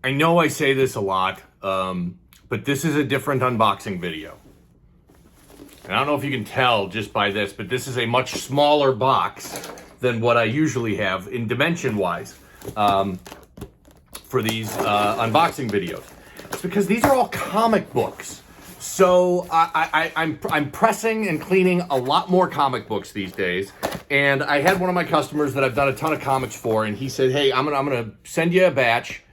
I know I say this a lot, but this is a different unboxing video. And I don't know if you can tell just by this, but this is a much smaller box than what I usually have in dimension-wise for these unboxing videos. It's because these are all comic books. So I'm pressing and cleaning a lot more comic books these days. And I had one of my customers that I've done a ton of comics for, and he said, hey, I'm gonna send you a batch.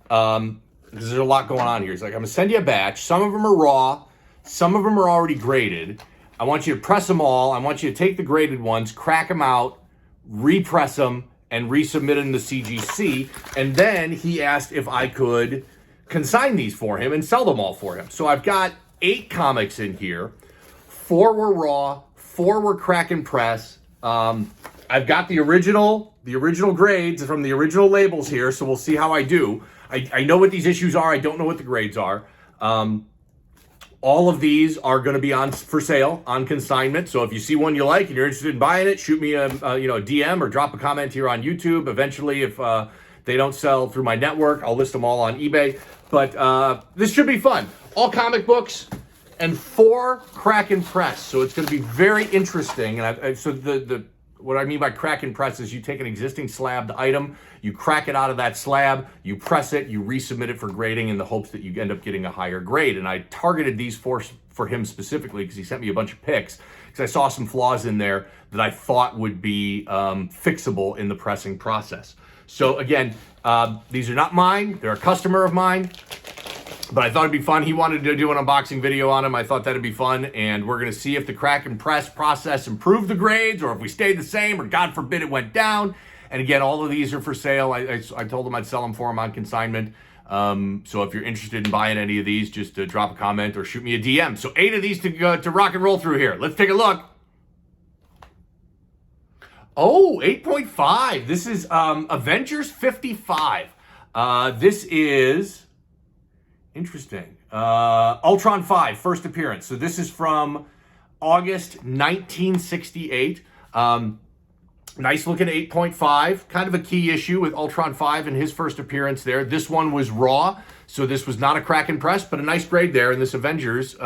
Because there's a lot going on here. He's like, I'm gonna send you a batch. Some of them are raw, some of them are already graded. I want you to press them all. I want you to take the graded ones, crack them out, repress them, and resubmit them to CGC. And then he asked if I could consign these for him and sell them all for him. So I've got 8 comics in here. 4 were raw, 4 were crack and press. I've got the original grades from the original labels here, so we'll see how I do. I know what these issues are. I don't know what the grades are. All of these are going to be for sale on consignment. So if you see one you like and you're interested in buying it, shoot me a DM or drop a comment here on YouTube. Eventually, if they don't sell through my network, I'll list them all on eBay. But this should be fun. All comic books and 4 crack and press. So it's going to be very interesting. And so what I mean by crack and press is you take an existing slabbed item, you crack it out of that slab, you press it, you resubmit it for grading in the hopes that you end up getting a higher grade. And I targeted these for him specifically because he sent me a bunch of pics because I saw some flaws in there that I thought would be fixable in the pressing process. So again, these are not mine. They're a customer of mine. But I thought it'd be fun. He wanted to do an unboxing video on them. I thought that'd be fun. And we're going to see if the crack and press process improved the grades or if we stayed the same or God forbid it went down. And again, all of these are for sale. I told him I'd sell them for him on consignment. So if you're interested in buying any of these, just drop a comment or shoot me a DM. So 8 of these to rock and roll through here. Let's take a look. Oh, 8.5. This is Avengers 55. This is... interesting. Ultron 5, first appearance. So this is from August 1968. Nice looking 8.5. Kind of a key issue with Ultron 5 and his first appearance there. This one was raw, so this was not a crack and press, but a nice grade there in this Avengers.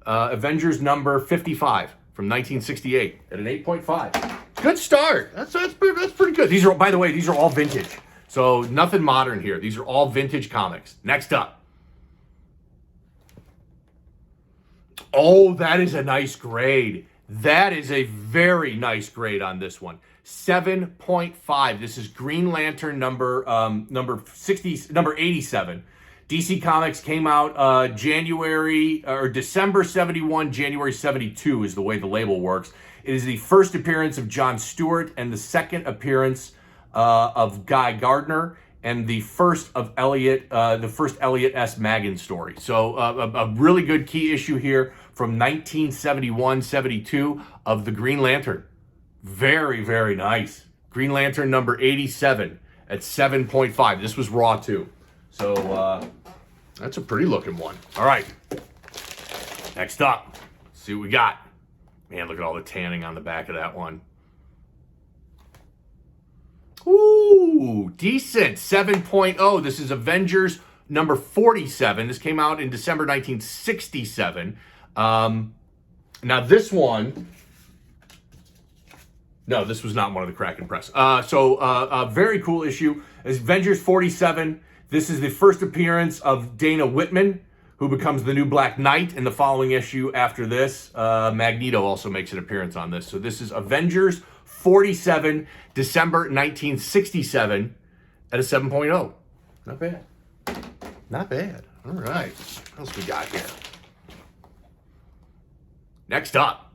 Avengers number 55 from 1968 at an 8.5. Good start. That's pretty good. These are, by the way, these are all vintage. So nothing modern here. These are all vintage comics. Next up. Oh, that is a nice grade. That is a very nice grade on this one. 7.5. This is Green Lantern number 87. DC Comics came out December 71, January 72 is the way the label works. It is the first appearance of John Stewart and the second appearance of Guy Gardner and the first Elliot S. Maggin story. So a really good key issue here from 1971-72 of the Green Lantern. Very, very nice. Green Lantern number 87 at 7.5. This was raw too. So that's a pretty looking one. All right. Next up, let's see what we got. Man, look at all the tanning on the back of that one. Ooh, decent. 7.0. This is Avengers number 47. This came out in December 1967. Now this one... No, this was not one of the crack and press. A very cool issue. Is Avengers 47. This is the first appearance of Dana Whitman, who becomes the new Black Knight in the following issue after this. Magneto also makes an appearance on this. So this is Avengers 47, December 1967 at a 7.0. Not bad. Not bad. All right. What else we got here? Next up.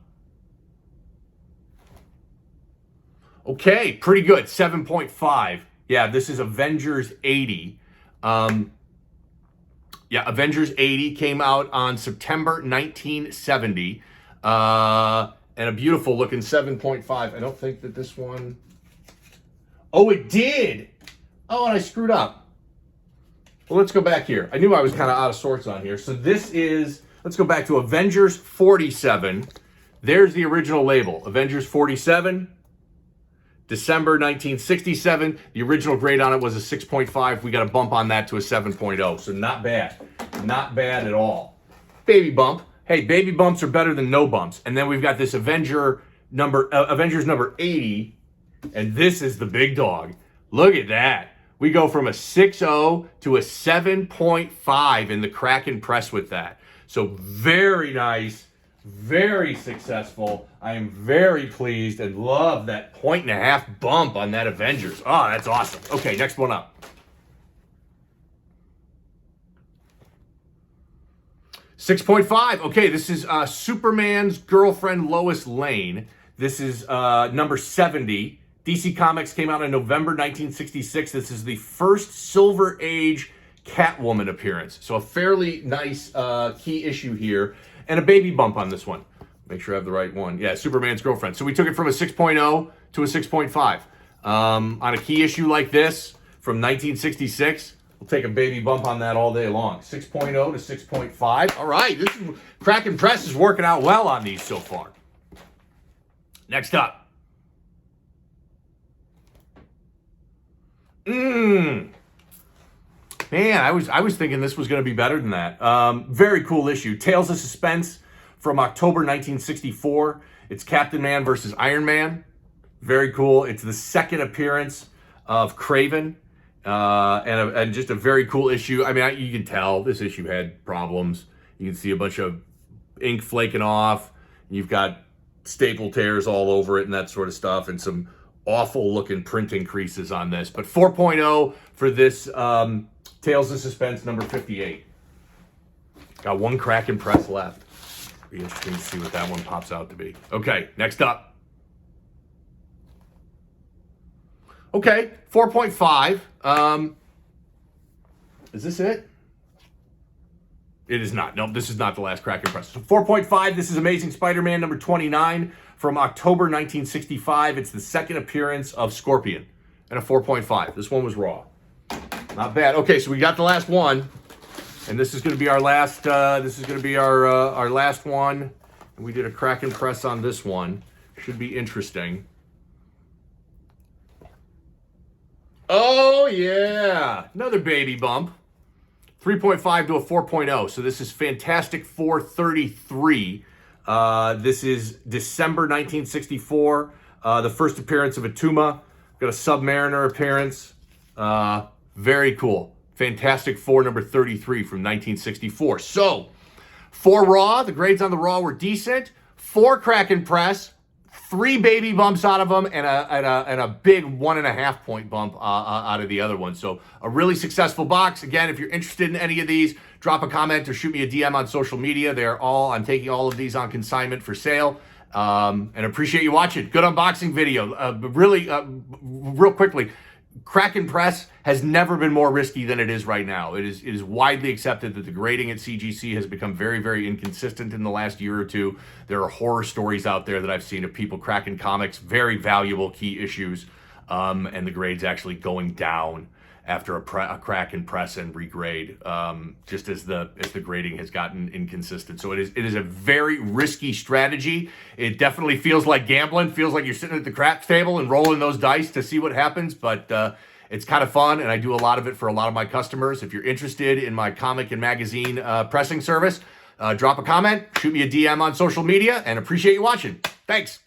Okay, pretty good. 7.5. Yeah, this is Avengers 80. Avengers 80 came out on September 1970. And a beautiful looking 7.5. I don't think that this one... Oh, it did! Oh, and I screwed up. Well, let's go back here. I knew I was kind of out of sorts on here. So this is... Let's go back to Avengers 47. There's the original label. Avengers 47, December 1967. The original grade on it was a 6.5. We got a bump on that to a 7.0. So not bad. Not bad at all. Baby bump. Hey, baby bumps are better than no bumps. And then we've got this Avengers number 80. And this is the big dog. Look at that. We go from a 6.0 to a 7.5 in the crack and press with that. So very nice, very successful. I am very pleased and love that 1.5 bump on that Avengers. Oh, that's awesome. Okay, next one up. $6.5. Okay, this is Superman's girlfriend, Lois Lane. This is number 70. DC Comics came out in November 1966. This is the first Silver Age Catwoman appearance. So a fairly nice key issue here. And a baby bump on this one. Make sure I have the right one. Yeah, Superman's girlfriend. So we took it from a 6.0 to a 6.5. On a key issue like this from 1966, we'll take a baby bump on that all day long. 6.0 to 6.5. All right, this is, Crack and Press is working out well on these so far. Next up. Man, I was thinking this was going to be better than that. Very cool issue. Tales of Suspense from October 1964. It's Captain Man versus Iron Man. Very cool. It's the second appearance of Kraven. And just a very cool issue. I mean, you can tell this issue had problems. You can see a bunch of ink flaking off. You've got staple tears all over it and that sort of stuff, and some awful looking printing creases on this. But 4.0 for this Tales of Suspense number 58. Got one crack and press left. Be interesting to see what that one pops out to be. Okay, next up. Okay, 4.5. Is this it? It is not. No, this is not the last crack and press. So 4.5, this is Amazing Spider-Man number 29 from October 1965. It's the second appearance of Scorpion. And a 4.5. This one was raw. Not bad. Okay, so we got the last one. And this is going to be our last, our last one. And we did a crack and press on this one. Should be interesting. Oh, yeah. Another baby bump. 3.5 to a 4.0. So this is Fantastic 433. This is December 1964. The first appearance of Atuma. Got a Submariner appearance. Very cool. Fantastic Four number 33 from 1964. So, 4 Raw. The grades on the Raw were decent. 4 crack and press. 3 baby bumps out of them, and a big 1.5 point bump out of the other one. So a really successful box. Again, if you're interested in any of these, drop a comment or shoot me a DM on social media. I'm taking all of these on consignment for sale. And appreciate you watching. Good unboxing video. Real quickly, crack and press has never been more risky than it is right now. It is widely accepted that the grading at CGC has become very, very inconsistent in the last year or two. There are horror stories out there that I've seen of people cracking comics, very valuable key issues, and the grades actually going down after a crack and press and regrade, just as the grading has gotten inconsistent. So it is a very risky strategy. It definitely feels like gambling. Feels like you're sitting at the craps table and rolling those dice to see what happens. But it's kind of fun, and I do a lot of it for a lot of my customers. If you're interested in my comic and magazine pressing service, drop a comment, shoot me a DM on social media, and appreciate you watching. Thanks.